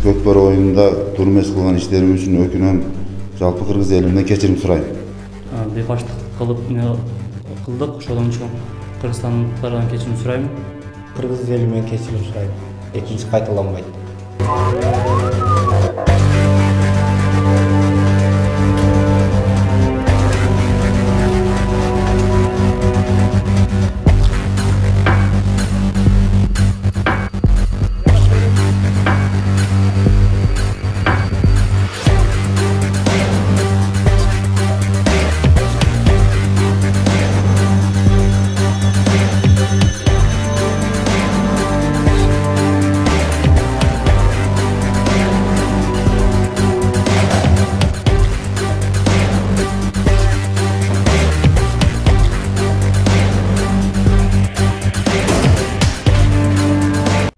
Көкбөр oyununda durmaz kılgan işlerim için ökünüm. Жалпы Кыргыз элиnden кечирим сурайм. Бейбаштык кылып кылдык, ошондон үчүн кыргызстандыктардан кечирим сурайм. Кыргыз эли менен кечирим сурайм. Экинчи кайталанбайт.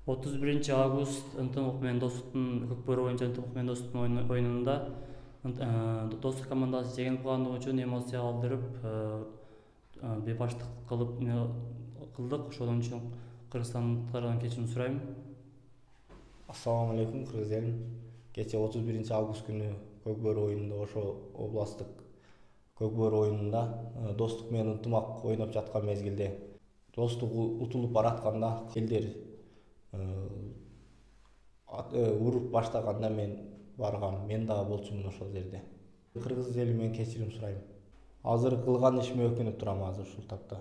31 август ынтымак менен достуктун Көкбөр боюнча ынтымак менен достуктун оюнунда достук командасы жеңилип калгандыгы үчүн эмоция калтырып бейбаштык кылдык, ошондон үчүн кыргызстандыктардан кечирим сурайм. Ассаламу алейкум, кыргыз элим. Кече 31 август күнү Көкбөр оюнунда, ошо областтык Көкбөр оюнунда достук менен ынтымак ойноп жаткан мезгилде достук утулуп баратканда элдер уруп баштаганда мен баргам, мен дагы болчумун ошол жерде. Кыргыз эли менен кечирим сурайм. Азыр кылган ишиме өкүнүп турам азыр ушул тапта.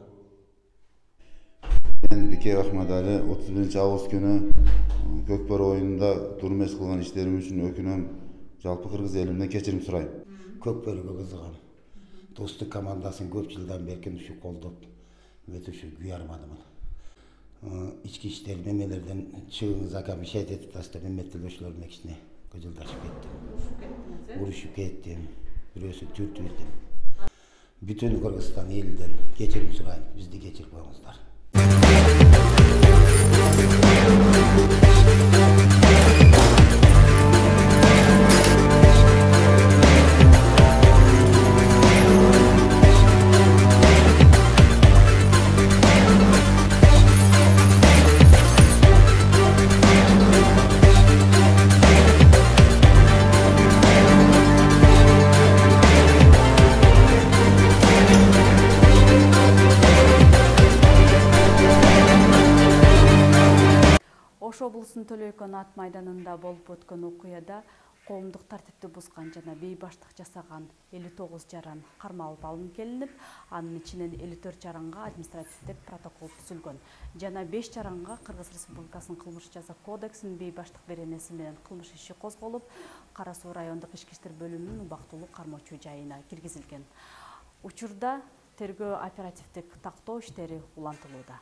Мен Бике Ахмадали 31 август күнү Көкбөр oyununda durmaz kılgan işlerim için ökünüm. Жалпы Кыргыз элиnden кечирим сурайм. Көкбөргө кызыгам. Достук командасын көп жылдан бери ушу колдоп, өтө ушу күй арманымын. İçki işleri memelerden çığınız akabı şehit etip taşta memmettildoşlarımla kişine gözüldaşıp ettim. Vuruşup ettim. Birösü türtü ettim. Bütün Kırgızstan elden geçirim surayım. Bizde geçirip koyunuzlar. Ош облусунун Төлөйкөн ат майданында болуп өткөн окуяда коомдук тартипти бузган жана бейбаштык жасаган 59 жаран кармалып алынып келинип, анын ичинен 54 жаранга административдик протокол түзүлгөн. Жана 5 жаранга Кыргыз Республикасынын кылмыш жаза кодексинин бейбаштык беренеси менен кылмыш иши козголуп, Кара Суу райондук ички иштер бөлүмүнүн убактылуу кармоочу жайына киргизилген. Учурда тергөө оперативдик тактоо иштери улантылууда.